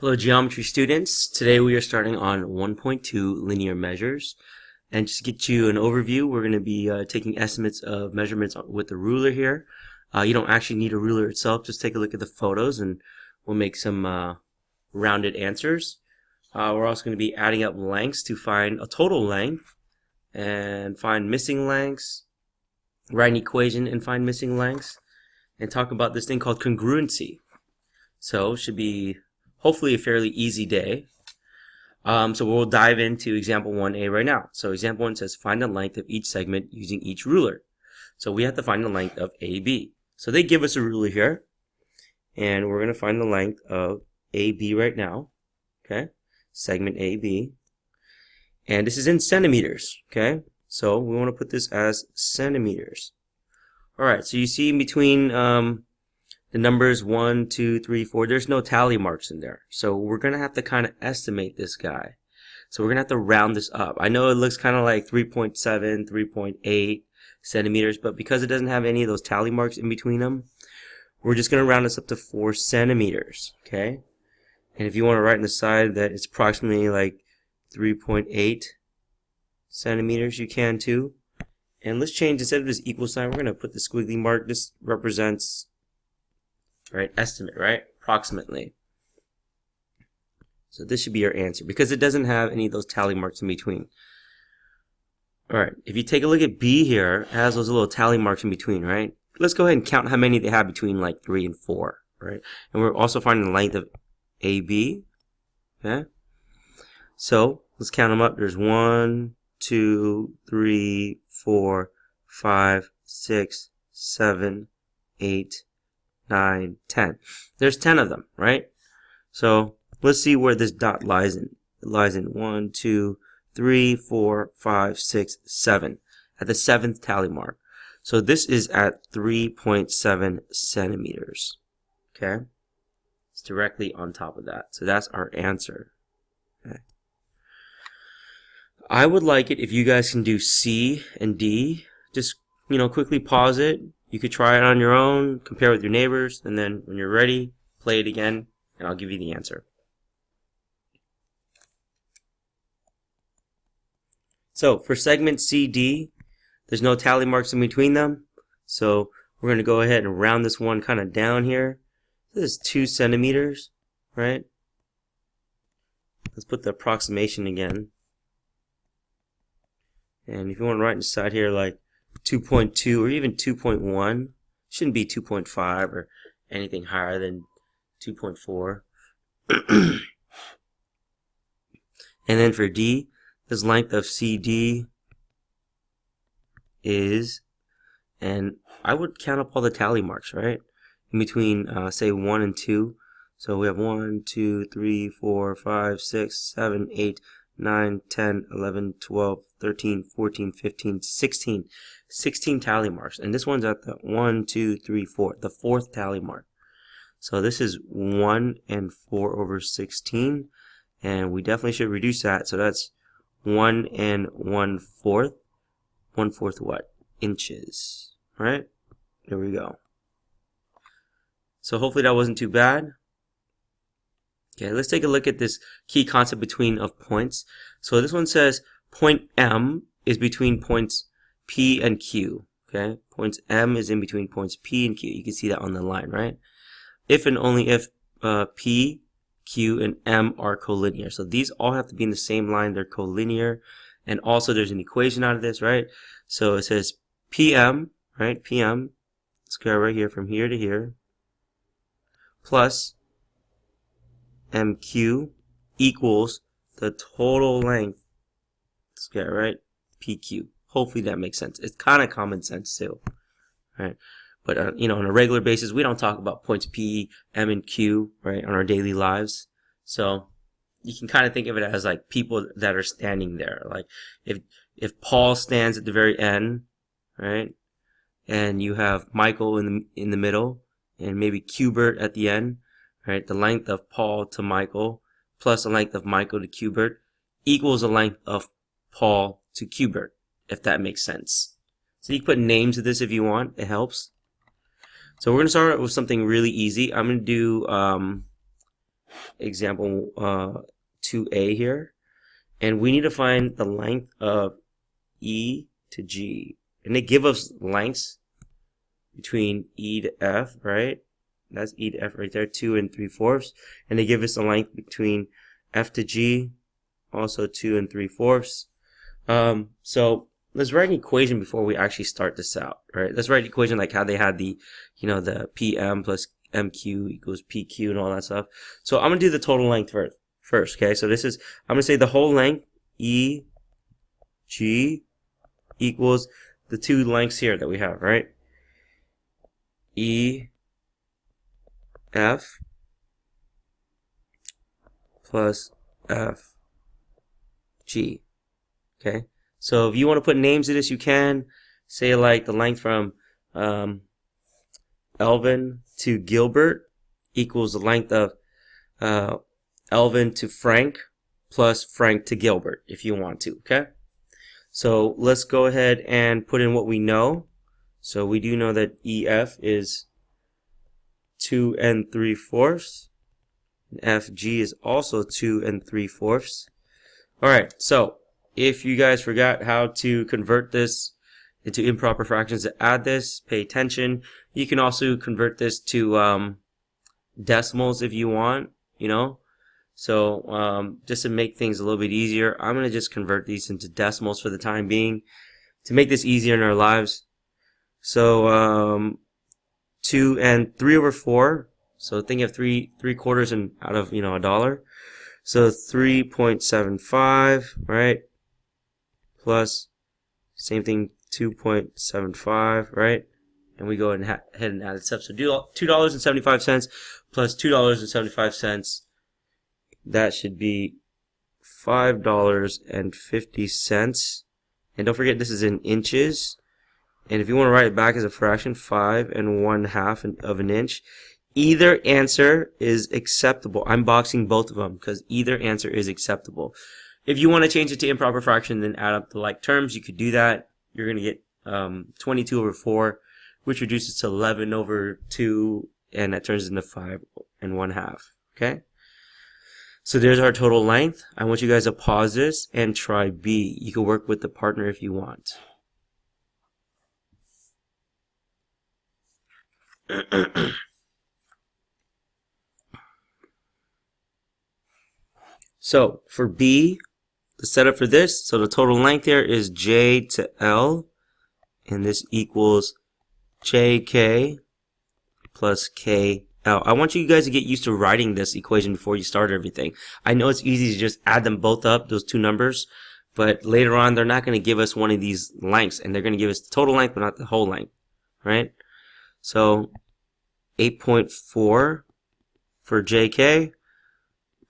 Hello geometry students. Today we are starting on 1.2 linear measures, and just to get you an overview, we're going to be taking estimates of measurements with the ruler here. You don't actually need a ruler itself, just take a look at the photos and we'll make some rounded answers. We're also going to be adding up lengths to find a total length and find missing lengths, write an equation and find missing lengths, and talk about this thing called congruency. So it should be hopefully a fairly easy day. So we'll dive into example 1a right now. So example 1 says find the length of each segment using each ruler. So we have to find the length of AB. So they give us a ruler here, and we're going to find the length of AB right now. Okay, segment AB. And this is in centimeters. Okay, so we want to put this as centimeters. Alright, so you see in between the numbers 1, 2, 3, 4, there's no tally marks in there. So we're going to have to kind of estimate this guy. So we're going to have to round this up. I know it looks kind of like 3.7, 3.8 centimeters, but because it doesn't have any of those tally marks in between them, we're just going to round this up to 4 centimeters. Okay? And if you want to write on the side that it's approximately like 3.8 centimeters, you can too. And let's change, instead of this equal sign, we're going to put the squiggly mark. This represents, right, estimate, right, approximately. So this should be your answer because it doesn't have any of those tally marks in between. Alright, if you take a look at B here, it has those little tally marks in between, right? Let's go ahead and count how many they have between like 3 and 4, right? And we're also finding the length of AB, okay? So let's count them up. There's 1, 2, 3, 4, 5, 6, 7, 8, 9, 10. There's 10 of them, right? So let's see where this dot lies in. It lies in 1, 2, 3, 4, 5, 6, 7. At the 7th tally mark. So this is at 3.7 centimeters. Okay? It's directly on top of that. So that's our answer. Okay. I would like it if you guys can do C and D. Just, quickly pause it. You could try it on your own, compare with your neighbors, and then when you're ready, play it again, and I'll give you the answer. So for segment CD, there's no tally marks in between them, so we're going to go ahead and round this one kind of down here. This is 2 centimeters, right? Let's put the approximation again. And if you want to write inside here like 2.2 or even 2.1, shouldn't be 2.5 or anything higher than 2.4. And then for D, this length of CD is, and I would count up all the tally marks, right? In between, say 1 and 2. So we have 1, 2, 3, 4, 5, 6, 7, 8, 9, 10, 11, 12, 13, 14, 15, 16. 16 tally marks. And this one's at the 1, 2, 3, 4. The 4th tally mark. So this is 1 and 4 over 16. And we definitely should reduce that. So that's 1 and 1/4. 1/4 what? Inches. Alright? There we go. So hopefully that wasn't too bad. Okay, let's take a look at this key concept between of points. So this one says point M is between points P and Q. Okay, points M is in between points P and Q. You can see that on the line, right? If and only if P, Q, and M are collinear. So these all have to be in the same line. They're collinear. And also there's an equation out of this, right? So it says PM, right? PM, let's go right here from here to here, plus MQ equals the total length, let's get right, PQ. Hopefully that makes sense. It's kind of common sense too, right? But on a regular basis, we don't talk about points P, M, and Q, right, on our daily lives. So you can kind of think of it as like people that are standing there. Like if Paul stands at the very end, right, and you have Michael in the middle, and maybe Qbert at the end. Right, the length of Paul to Michael plus the length of Michael to Qbert equals the length of Paul to Qbert, if that makes sense. So you can put names to this if you want. It helps. So we're going to start with something really easy. I'm going to do example 2a here, and we need to find the length of E to G, and they give us lengths between E to F, right? That's E to F right there, 2 3/4, and they give us a length between F to G, also 2 3/4. So let's write an equation before we actually start this out, right? Let's write an equation like how they had the, the PM plus MQ equals PQ and all that stuff. So I'm gonna do the total length first, okay? So this is, I'm gonna say the whole length EG equals the two lengths here that we have, right? EF plus FG. Okay, so if you want to put names to this, you can say like the length from Elvin to Gilbert equals the length of Elvin to Frank plus Frank to Gilbert if you want to. Okay, so let's go ahead and put in what we know. So we do know that EF is 2 3/4, and FG is also 2 3/4. All right, so if you guys forgot how to convert this into improper fractions to add this, pay attention. You can also convert this to decimals if you want, So just to make things a little bit easier, I'm going to just convert these into decimals for the time being to make this easier in our lives. So 2 3/4. So think of 3/4 and out of a dollar. So 3.75, right? Plus same thing, 2.75, right? And we go ahead and add this up. So do $2.75 plus $2.75. That should be $5.50. And don't forget, this is in inches. And if you want to write it back as a fraction, 5 1/2 of an inch. Either answer is acceptable. I'm boxing both of them because either answer is acceptable. If you want to change it to improper fraction, then add up the like terms. You could do that. You're going to get 22/4, which reduces to 11/2, and that turns into 5 1/2. Okay? So there's our total length. I want you guys to pause this and try B. You can work with the partner if you want. So for B, the setup for this, so the total length here is J to L, and this equals JK plus KL. I want you guys to get used to writing this equation before you start everything. I know it's easy to just add them both up, those two numbers, but later on they're not going to give us one of these lengths, and they're going to give us the total length but not the whole length, right? So 8.4 for JK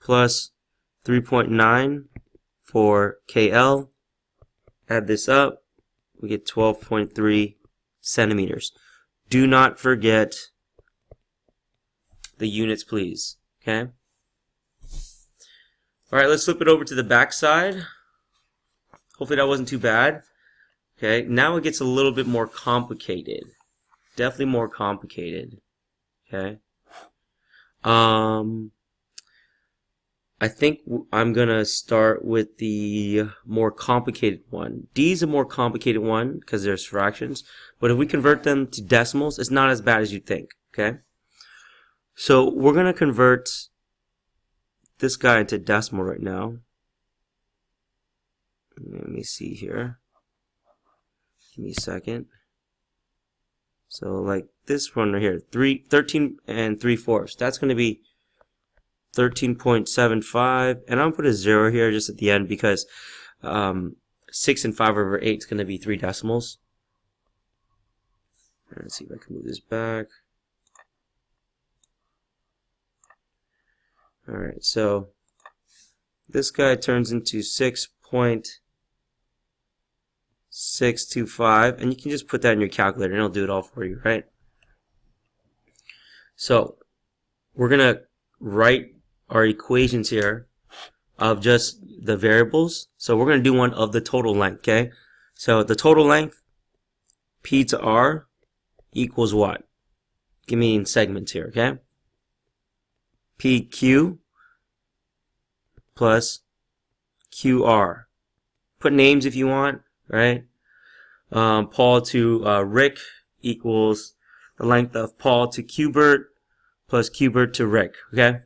plus 3.9 for KL. Add this up, we get 12.3 centimeters. Do not forget the units, please. Okay? Alright, let's flip it over to the back side. Hopefully that wasn't too bad. Okay, now it gets a little bit more complicated. Definitely more complicated. Okay? I think I'm gonna start with the more complicated one. D is a more complicated one because there's fractions, but if we convert them to decimals, it's not as bad as you think. Okay, so we're gonna convert this guy into decimal right now. Let me see here. Give me a second. So like this one right here, 13 3/4. That's gonna be 13.75, and I'm gonna put a 0 here just at the end because 6 and 5/8 is gonna be 3 decimals. Let's see if I can move this back. Alright, so this guy turns into 6.625, and you can just put that in your calculator and it'll do it all for you, right? So we're gonna write our equations here of just the variables. So we're going to do one of the total length, okay? So the total length, P to R, equals what? Give me in segments here, okay? PQ plus QR. Put names if you want, right? Paul to Rick equals the length of Paul to Qbert plus Qbert to Rick, okay?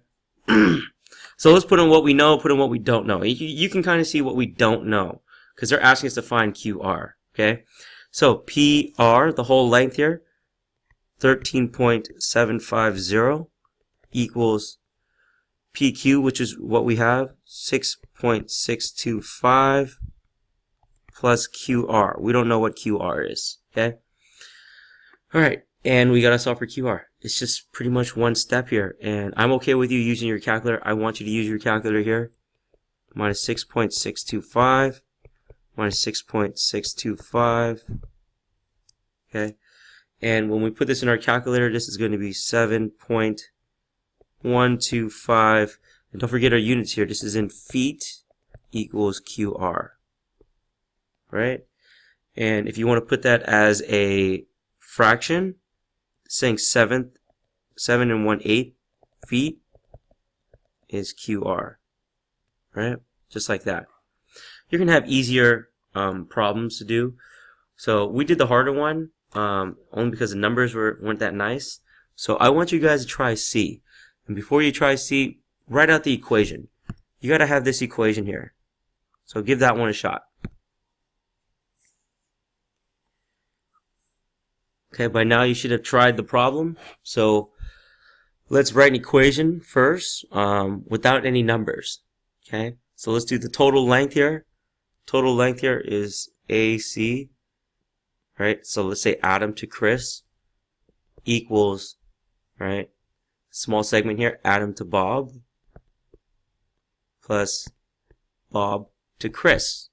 So let's put in what we know, put in what we don't know. You can kind of see what we don't know because they're asking us to find QR, okay? So PR, the whole length here, 13.750 equals PQ, which is what we have, 6.625 plus QR. We don't know what QR is, okay? All right, and we got to solve for QR. It's just pretty much one step here, and I'm okay with you using your calculator. I want you to use your calculator here. Minus 6.625 minus 6.625, okay? And when we put this in our calculator, this is going to be 7.125, and don't forget our units here. This is in feet equals QR, right? And if you want to put that as a fraction, saying 7 1/8 feet is QR, right? Just like that. You're going to have easier problems to do. So we did the harder one only because the numbers weren't that nice. So I want you guys to try C. And before you try C, write out the equation. You got to have this equation here. So give that one a shot. Okay, by now you should have tried the problem. So let's write an equation first without any numbers. Okay, so let's do the total length here. Total length here is AC. Right, so let's say Adam to Chris equals, right, small segment here, Adam to Bob plus Bob to Chris.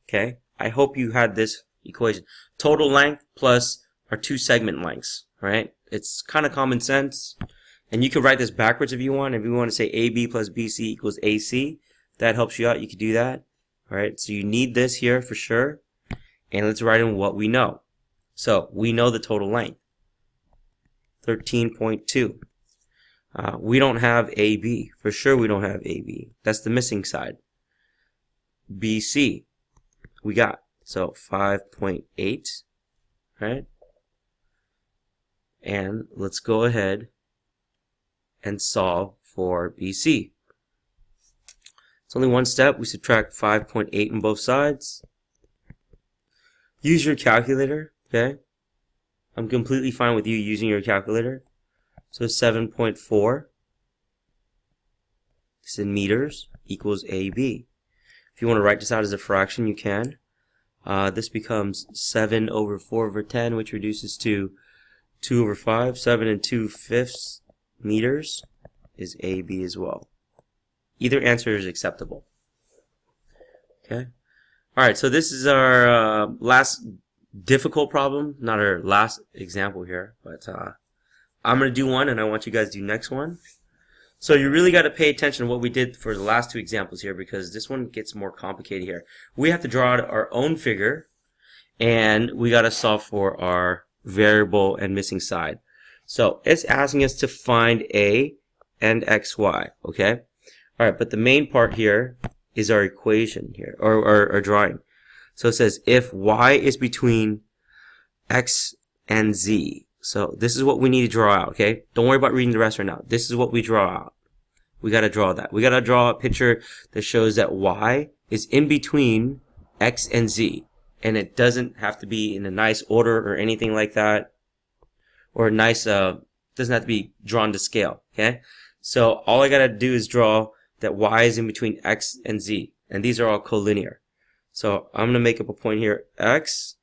Okay, I hope you had this equation. Total length plus our two segment lengths, right? It's kind of common sense. And you can write this backwards if you want. If you want to say AB plus BC equals AC, that helps you out. You can do that. All right, so you need this here for sure. And let's write in what we know. So we know the total length, 13.2. We don't have AB. For sure we don't have AB. That's the missing side. BC, we got. So 5.8, right? And let's go ahead and solve for BC. It's only one step. We subtract 5.8 on both sides. Use your calculator, okay? I'm completely fine with you using your calculator. So 7.4, this is in meters, equals AB. If you want to write this out as a fraction, you can. This becomes 7 over 4 over 10, which reduces to 2 over 5. 7 2/5 meters is AB as well. Either answer is acceptable. Okay. All right, so this is our last difficult problem, not our last example here, but I'm going to do one and I want you guys to do next one. So you really got to pay attention to what we did for the last two examples here because this one gets more complicated here. We have to draw out our own figure and we got to solve for our variable and missing side. So it's asking us to find A and XY, okay? All right, but the main part here is our equation here, or our drawing. So it says if Y is between X and Z. So this is what we need to draw out, okay? Don't worry about reading the rest right now. This is what we draw out. We got to draw that. We got to draw a picture that shows that Y is in between X and Z. And it doesn't have to be in a nice order or anything like that. Or a nice, doesn't have to be drawn to scale, okay? So all I got to do is draw that Y is in between X and Z. And these are all collinear. So I'm going to make up a point here, X,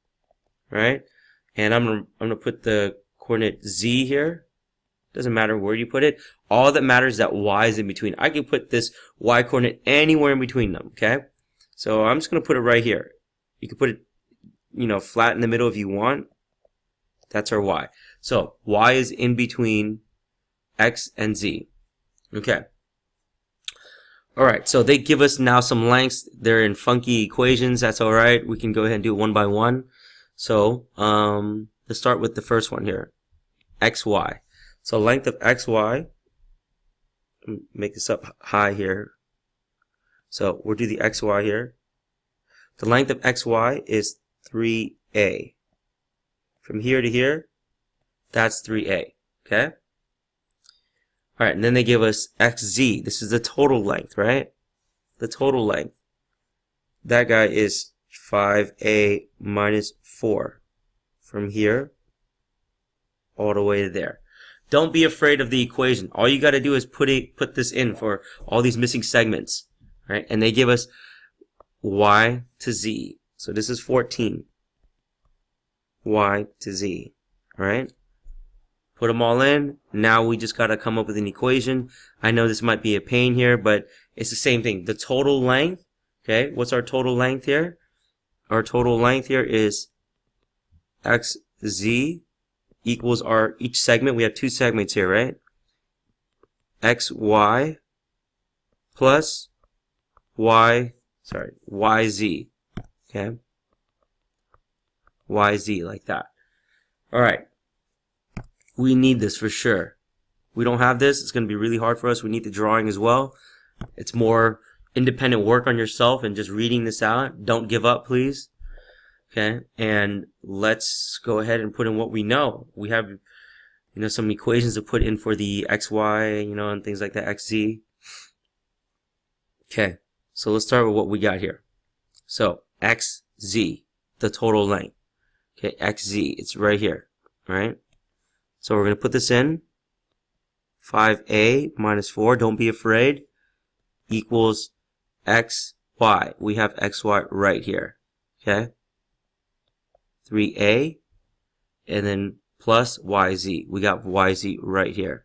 right? And I'm going to put the coordinate Z here. Doesn't matter where you put it. All that matters is that Y is in between. I can put this Y coordinate anywhere in between them, okay? So I'm just going to put it right here. You can put it, you know, flat in the middle if you want. That's our Y. So Y is in between X and Z. Okay. Alright, so they give us now some lengths. They're in funky equations. That's alright. We can go ahead and do it one by one. So, let's start with the first one here. XY. So length of XY, make this up high here. So we'll do the xy here. The length of xy is 3a. From here to here, that's 3a. Okay? Alright, and then they give us xz. This is the total length, right? The total length. That guy is 5a minus 4. From here all the way to there. Don't be afraid of the equation. All you got to do is put this in for all these missing segments. Right? And they give us y to z. So this is 14. Y to z. Alright? Put them all in. Now we just got to come up with an equation. I know this might be a pain here, but it's the same thing. The total length, okay, what's our total length here? Our total length here is xz equals our each segment. We have two segments here, right? xy plus yz. Okay? yz, like that. Alright. We need this for sure. We don't have this, it's going to be really hard for us. We need the drawing as well. It's more independent work on yourself and just reading this out. Don't give up, please. Okay, and let's go ahead and put in what we know. We have, some equations to put in for the xy, and things like that, xz. Okay, so let's start with what we got here. So, xz, the total length. Okay, xz, it's right here, right? So we're going to put this in. 5a minus 4, don't be afraid, equals xy. We have xy right here. Okay? 3a, and then plus yz. We got yz right here.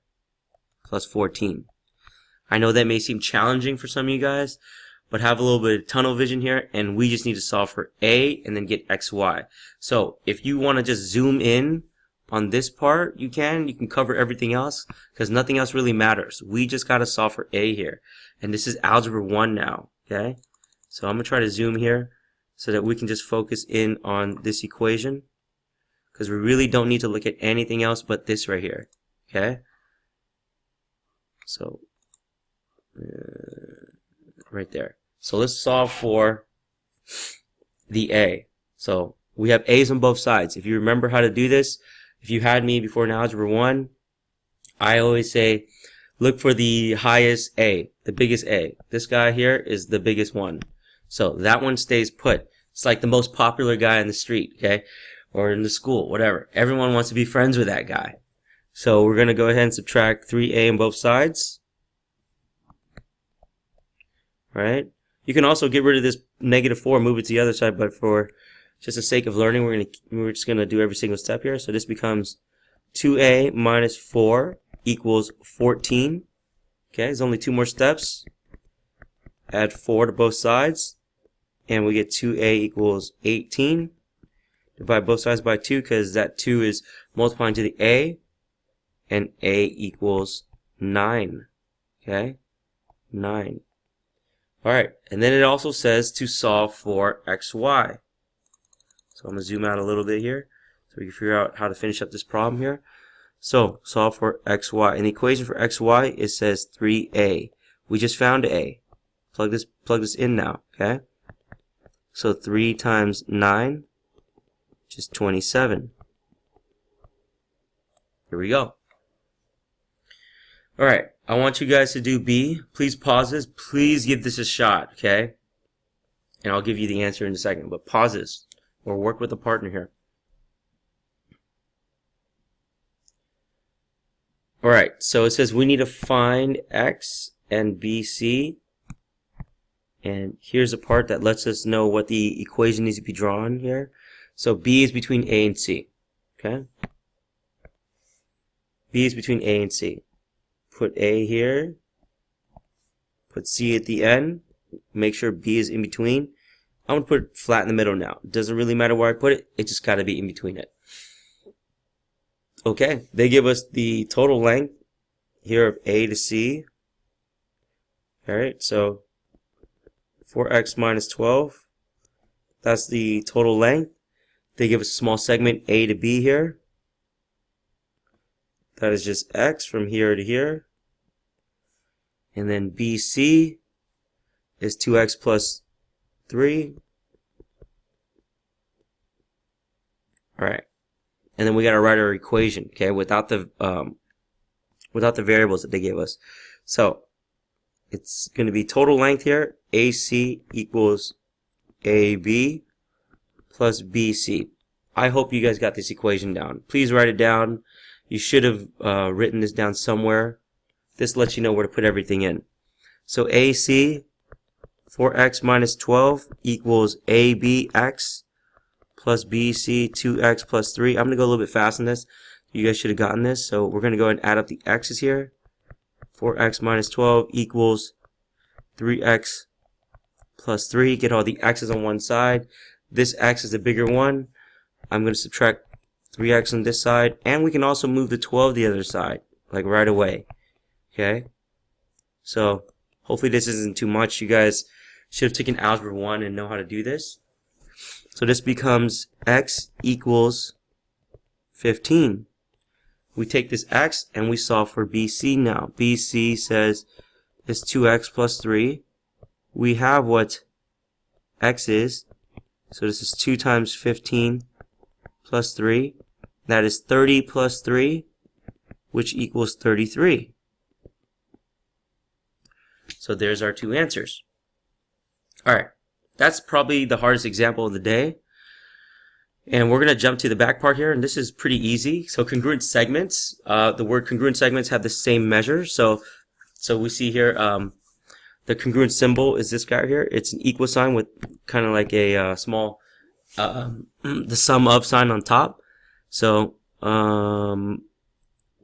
Plus 14. I know that may seem challenging for some of you guys, but have a little bit of tunnel vision here, and we just need to solve for a and then get xy. So if you want to just zoom in on this part, you can cover everything else because nothing else really matters. We just got to solve for a here. And this is algebra 1 now, okay? So I'm going to try to zoom here so that we can just focus in on this equation because we really don't need to look at anything else but this right here, okay? So, right there. So let's solve for the a. So we have a's on both sides. If you remember how to do this, if you had me before in algebra 1, I always say, look for the highest A, the biggest A. This guy here is the biggest one. So that one stays put. It's like the most popular guy in the street, okay? Or in the school, whatever. Everyone wants to be friends with that guy. So we're going to go ahead and subtract 3A on both sides. Right? You can also get rid of this negative 4, move it to the other side, but for just the sake of learning, we're just gonna do every single step here. So this becomes 2a minus 4 equals 14. Okay, there's only 2 more steps. Add 4 to both sides, and we get 2a equals 18. Divide both sides by 2 because that 2 is multiplying to the a, and a equals 9. Okay, 9. All right, and then it also says to solve for xy. So I'm going to zoom out a little bit here so we can figure out how to finish up this problem here. So solve for xy. In the equation for xy, it says 3a. We just found a. Plug this in now, okay? So 3 times 9, which is 27. Here we go. All right, I want you guys to do B. Please pause this. Please give this a shot, okay? And I'll give you the answer in a second, but pause this. Or work with a partner here. Alright, so it says we need to find x and bc. And here's a part that lets us know what the equation needs to be drawn here. So b is between a and c. Okay? B is between a and c. Put a here. Put c at the end. Make sure b is in between. I'm going to put it flat in the middle now. It doesn't really matter where I put it. It just got to be in between it. Okay. They give us the total length here of A to C. Alright. So 4x minus 12. That's the total length. They give us a small segment A to B here. That is just x from here to here. And then BC is 2x plus 3. Alright. And then we gotta write our equation, okay, without the variables that they gave us. So it's gonna be total length here, AC equals AB plus BC. I hope you guys got this equation down. Please write it down. You should have written this down somewhere. This lets you know where to put everything in. So AC, 4x minus 12 equals ABX plus BC, 2x plus 3. I'm going to go a little bit fast on this. You guys should have gotten this. So we're going to go ahead and add up the x's here. 4x minus 12 equals 3x plus 3. Get all the x's on one side. This x is the bigger one. I'm going to subtract 3x on this side. And we can also move the 12 the other side, like right away. Okay? So hopefully this isn't too much. You guys should have taken algebra 1 and know how to do this. So this becomes x equals 15. We take this x and we solve for BC now. BC says it's 2x plus 3. We have what x is. So this is 2 times 15 plus 3. That is 30 plus 3, which equals 33. So there's our two answers. Alright, that's probably the hardest example of the day. And we're going to jump to the back part here, and this is pretty easy. So congruent segments, the word congruent segments have the same measure. So we see here, the congruent symbol is this guy here. It's an equal sign with kind of like a small, the sum of sign on top. So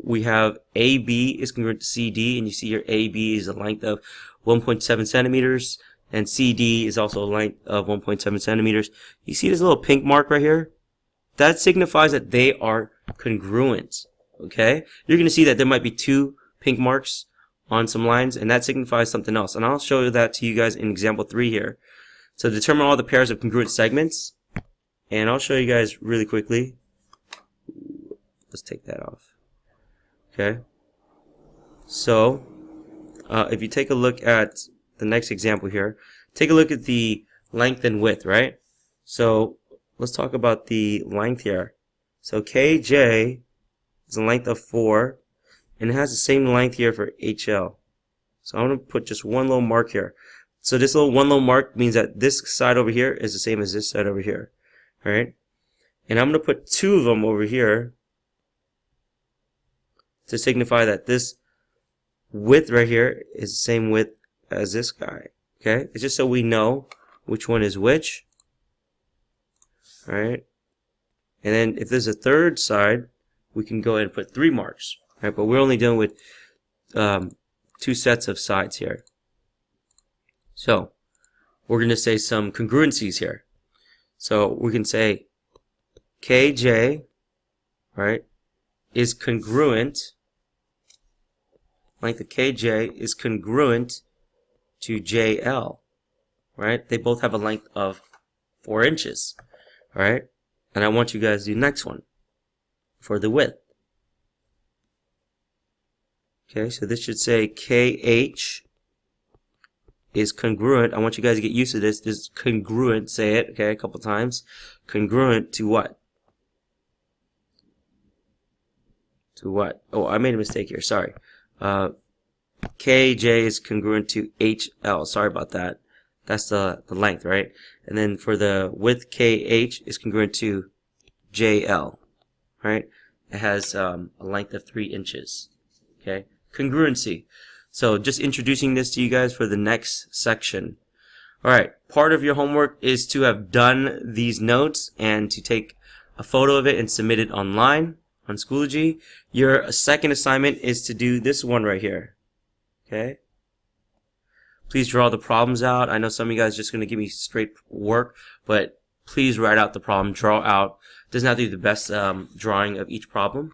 we have AB is congruent to CD, and you see here AB is a length of 1.7 centimeters, and CD is also a length of 1.7 centimeters. You see this little pink mark right here? That signifies that they are congruent. Okay? You're going to see that there might be 2 pink marks on some lines, and that signifies something else. And I'll show that to you guys in example 3 here. So determine all the pairs of congruent segments, and I'll show you guys really quickly. Let's take that off. Okay? So, if you take a look at the next example here, take a look at the length and width, right? So let's talk about the length here. So KJ is a length of 4, and it has the same length here for HL. So I'm going to put just one little mark here. So this little one little mark means that this side over here is the same as this side over here. Alright? And I'm going to put 2 of them over here to signify that this width right here is the same width as this guy. Okay? It's just so we know which one is which. Alright? And then if there's a third side, we can go ahead and put 3 marks. Alright? But we're only dealing with 2 sets of sides here. So, we're going to say some congruencies here. So, we can say KJ, right, is congruent, length of KJ is congruent to JL, right? They both have a length of 4 inches, right? And I want you guys to do the next one for the width. Okay, so this should say KH is congruent. I want you guys to get used to this. This is congruent, say it, okay, a couple times. Congruent to what? To what? Oh, I made a mistake here, sorry. KJ is congruent to HL. Sorry about that. That's the length, right? And then for the width, KH is congruent to JL, right? It has a length of 3 inches. Okay? Congruency. So just introducing this to you guys for the next section. Alright, part of your homework is to have done these notes and to take a photo of it and submit it online on Schoology. Your second assignment is to do this one right here. Okay? Please draw the problems out. I know some of you guys are just going to give me straight work, but please write out the problem, draw out. Doesn't have to be the best drawing of each problem.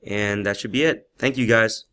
And that should be it. Thank you guys.